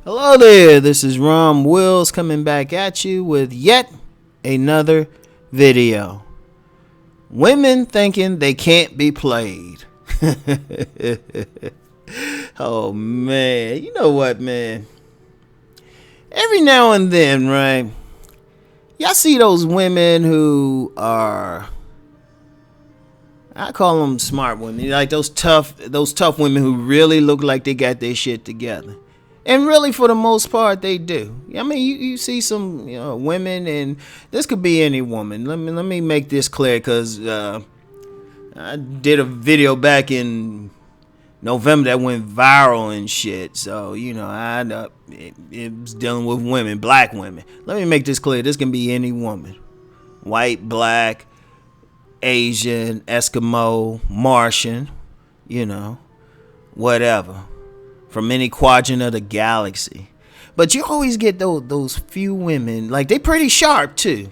Hello there, this is Rom Wills coming back at you with yet another video. Women thinking they can't be played. Oh man, you know what, man? Every now and then, right? Y'all see those women who are, I call them smart women, like those tough women who really look like they got their shit together. And really, for the most part, they do. I mean, you see some women, and this could be any woman. Let me make this clear, because I did a video back in November that went viral and shit. So it was dealing with women, black women. Let me make this clear. This can be any woman, white, black, Asian, Eskimo, Martian, whatever. From any quadrant of the galaxy. But you always get those few women, like they pretty sharp too.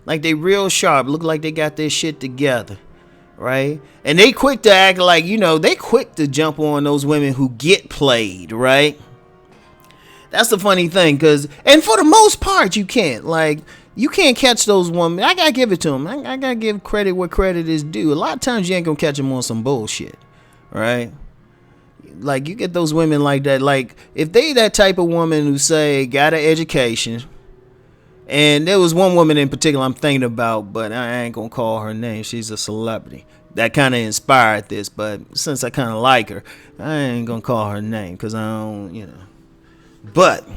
Like they real sharp, look like they got their shit together, right? And they quick to act like, they quick to jump on those women who get played, right? That's the funny thing, and for the most part you can't. Like, you can't catch those women. I gotta give it to them. I gotta give credit where credit is due. A lot of times you ain't gonna catch them on some bullshit, right? Like, you get those women like that. Like, if they that type of woman who say got an education, and there was one woman in particular I'm thinking about, but I ain't gonna call her name. She's a celebrity that kind of inspired this, but since I kind of like her, I ain't gonna call her name because I don't, But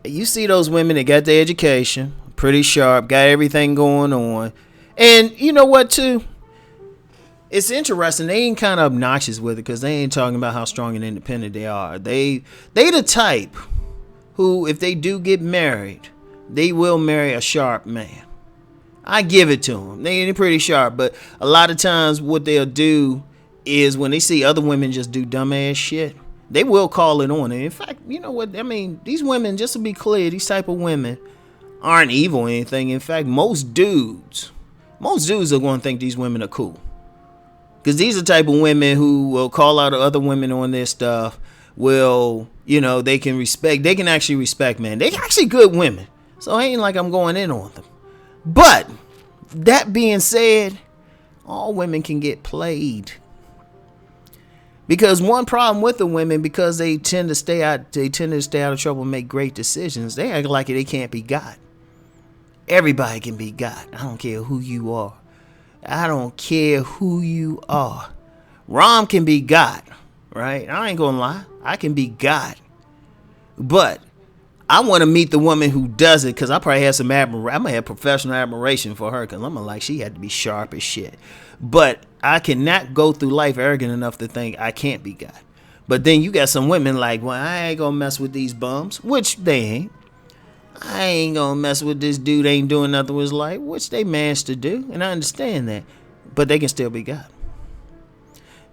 you see those women that got their education, pretty sharp, got everything going on, and you know what too? It's interesting. They ain't kind of obnoxious with it because they ain't talking about how strong and independent they are. They the type who, if they do get married, they will marry a sharp man. I give it to them. They ain't pretty sharp, but a lot of times what they'll do is when they see other women just do dumbass shit, they will call it on. And in fact, you know what? I mean, these women, just to be clear, these type of women aren't evil or anything. In fact, most dudes are going to think these women are cool. Because these are the type of women who will call out other women on their stuff. They can actually respect men. They're actually good women. So it ain't like I'm going in on them. But that being said, all women can get played. Because one problem with the women, because they tend to stay out of trouble and make great decisions, they act like they can't be got. Everybody can be got. I don't care who you are. I don't care who you are. Rom can be God, right? I ain't gonna lie. I can be God. But I want to meet the woman who does it, because I probably have I'm gonna have professional admiration for her, because I'm like, she had to be sharp as shit. But I cannot go through life arrogant enough to think I can't be God. But then you got some women like, well, I ain't gonna mess with these bums, which they ain't. I ain't gonna mess with this dude ain't doing nothing with his life, which they managed to do, and I understand that. But they can still be God.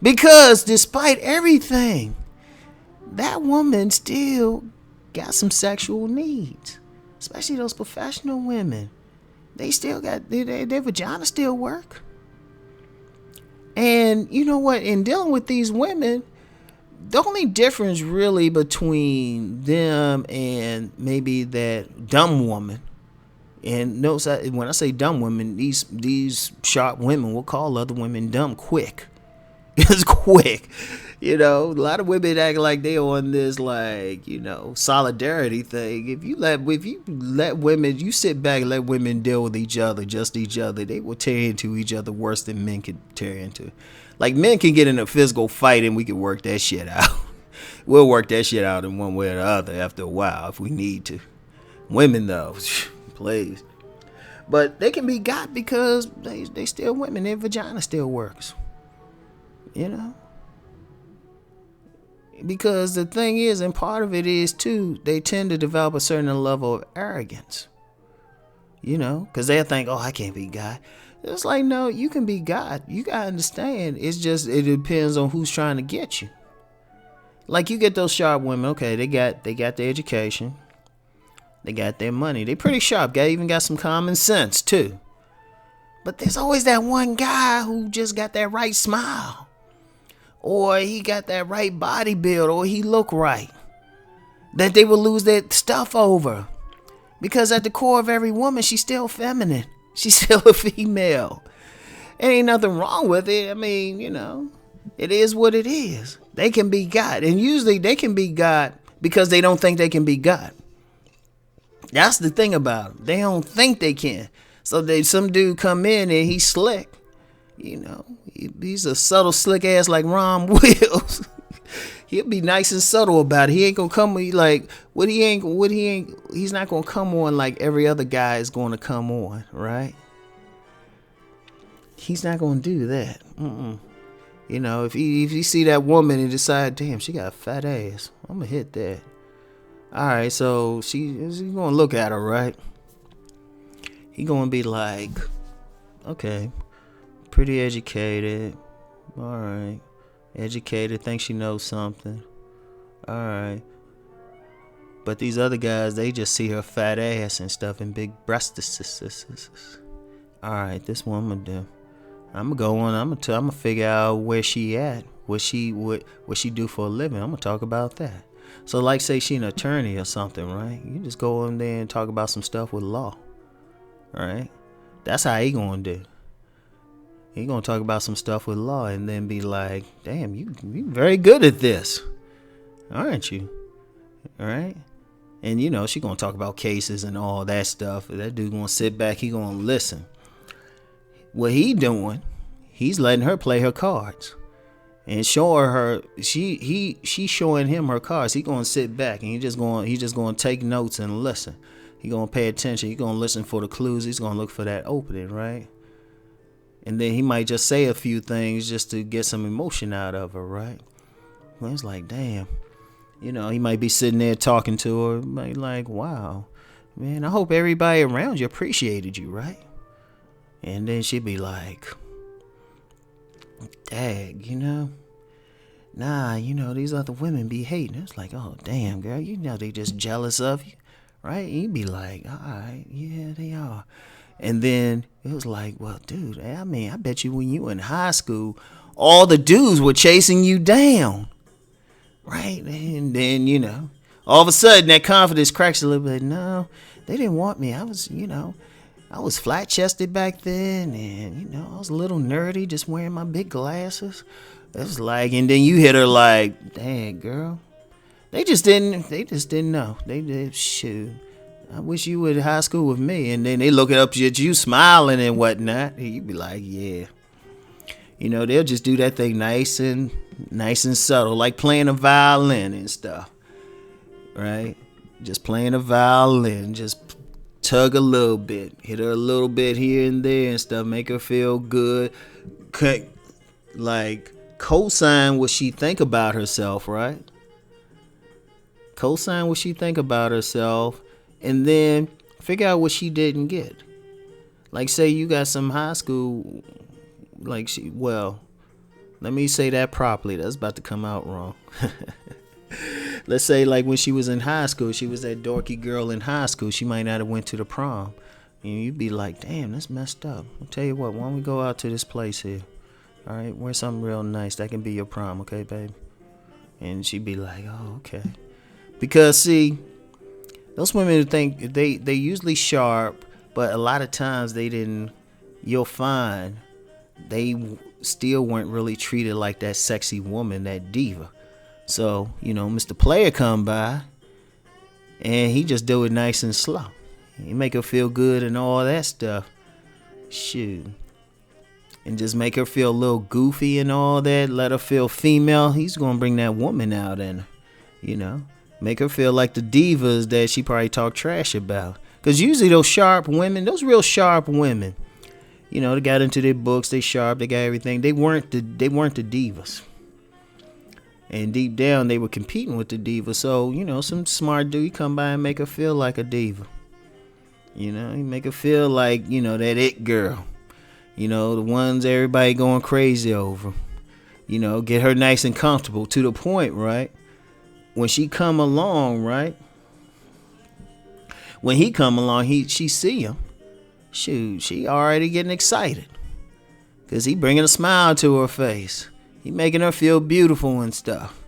Because despite everything, that woman still got some sexual needs. Especially those professional women. They still got, their vagina still work. And you know what? In dealing with these women, the only difference really between them and maybe that dumb woman, and notice that when I say dumb women, these sharp women will call other women dumb quick. It's quick. A lot of women act like they on this solidarity thing. If you let women, you sit back and let women deal with each other, just each other, they will tear into each other worse than men can tear into. Like, men can get in a physical fight and we can work that shit out. We'll work that shit out in one way or the other after a while if we need to. Women though, please. But they can be got because they still women. Their vagina still works. Because the thing is, and part of it is too, they tend to develop a certain level of arrogance. Because they'll think, oh, I can't be God. It's like, no, you can be God. You gotta understand. It's just, it depends on who's trying to get you. Like, you get those sharp women. Okay, they got their education. They got their money. They pretty sharp. Even got some common sense too. But there's always that one guy who just got that right smile, or he got that right body build, or he look right. that they will lose their stuff over. Because at the core of every woman, she's still feminine. She's still a female. Ain't nothing wrong with it. I mean, it is what it is. They can be got. And usually they can be got because they don't think they can be got. That's the thing about them. They don't think they can. So some dude come in and he's slick. He's a subtle, slick ass like Rom Wills. He'll be nice and subtle about it. He ain't gonna come like he's not gonna come on like every other guy is gonna come on, right? He's not gonna do that. If you see that woman and decide, damn, she got a fat ass, I'm gonna hit that. All right, so she's gonna look at her, right? He gonna be like, okay, pretty educated, all right. Educated, thinks she knows something. Alright. But these other guys, they just see her fat ass and stuff and big breasts. Alright, this one I'm gonna do. I'm gonna go on, I'm gonna figure out where she at. What she do for a living. I'm gonna talk about that. So like say she an attorney or something, right? You just go in there and talk about some stuff with law. Alright? That's how he gonna do. He gonna talk about some stuff with law and then be like, damn, you very good at this, aren't you? All right. And she gonna talk about cases and all that stuff. That dude gonna sit back, he gonna listen. What he doing, he's letting her play her cards and showing her, she showing him her cards. He gonna sit back and he just gonna take notes and listen. He gonna pay attention. He gonna listen for the clues. He's gonna look for that opening, right? And then he might just say a few things just to get some emotion out of her, right? Well, it's like, damn. He might be sitting there talking to her. Might like, wow, man, I hope everybody around you appreciated you, right? And then she'd be like, dag, nah, these other women be hating. It's like, oh, damn, girl, they just jealous of you, right? You'd be like, all right, yeah, they are. And then it was like, well, dude, I bet you when you were in high school, all the dudes were chasing you down. Right? And then, all of a sudden that confidence cracks a little bit. No, they didn't want me. I was flat chested back then. And, I was a little nerdy, just wearing my big glasses. It was like, and then you hit her like, dang, girl. They just didn't know. They did, shoot. I wish you were in high school with me. And then they look up at you smiling and whatnot. And you be like, yeah. They'll just do that thing nice and subtle, like playing a violin and stuff. Right? Just playing a violin. Just tug a little bit. Hit her a little bit here and there and stuff. Make her feel good. Like, co-sign what she think about herself, right? Co-sign what she think about herself. And then figure out what she didn't get. Like, say you got some high school, let me say that properly. That's about to come out wrong. Let's say, like, when she was in high school, she was that dorky girl in high school. She might not have went to the prom. And you'd be like, damn, that's messed up. I'll tell you what, why don't we go out to this place here? All right, wear something real nice. That can be your prom, okay, babe? And she'd be like, oh, okay. Because, see, those women think they usually sharp, but a lot of times you'll find they still weren't really treated like that sexy woman, that diva. So, Mr. Player come by and he just do it nice and slow. He make her feel good and all that stuff. Shoot. And just make her feel a little goofy and all that. Let her feel female. He's going to bring that woman out in her, Make her feel like the divas that she probably talk trash about. Because usually those real sharp women, they got into their books, they sharp, they got everything. They weren't the divas. And deep down, they were competing with the divas. So, some smart dude come by and make her feel like a diva. He make her feel like, that it girl. The ones everybody going crazy over. Get her nice and comfortable to the point, right? When she come along, right? When he come along, she see him. Shoot, she already getting excited. Because he bringing a smile to her face. He making her feel beautiful and stuff.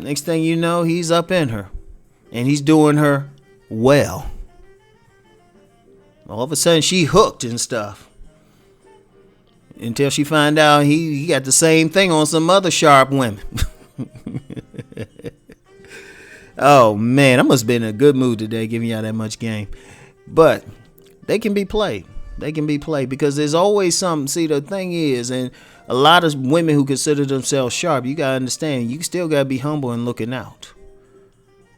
Next thing you know, he's up in her. And he's doing her well. All of a sudden, she hooked and stuff. Until she find out he got the same thing on some other sharp women. Oh, man. I must have been in a good mood today giving y'all that much game. But they can be played. They can be played because there's always something. See, the thing is, and a lot of women who consider themselves sharp, you got to understand, you still got to be humble and looking out.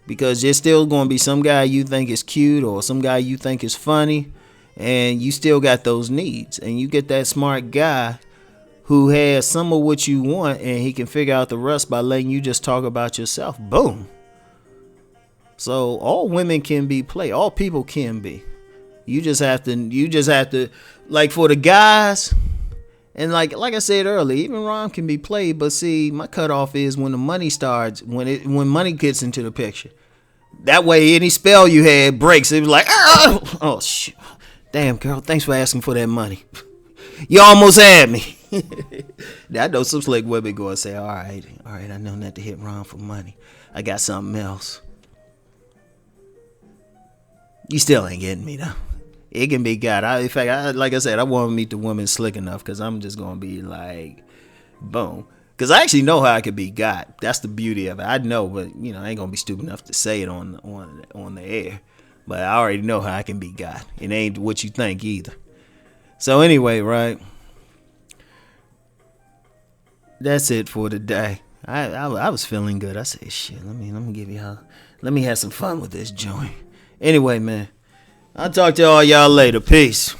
Because there's still going to be some guy you think is cute or some guy you think is funny. And you still got those needs. And you get that smart guy who has some of what you want and he can figure out the rest by letting you just talk about yourself. Boom. So all women can be played. All people can be. You just have to, like for the guys, and like I said earlier, even Rom can be played, but see, my cutoff is when the money starts, when money gets into the picture. That way any spell you had breaks. It was like, oh shit. Damn, girl, thanks for asking for that money. You almost had me. I know some slick women go and say, all right, I know not to hit Ron for money. I got something else. You still ain't getting me, though. It can be got. In fact, like I said, I want to meet the woman slick enough because I'm just going to be like, boom. Because I actually know how I could be got. That's the beauty of it. I know, but, I ain't going to be stupid enough to say it on the air. But I already know how I can be got. It ain't what you think either. So anyway, right? That's it for today. I was feeling good. I said, shit, let me have some fun with this joint. Anyway, man, I'll talk to all y'all later. Peace.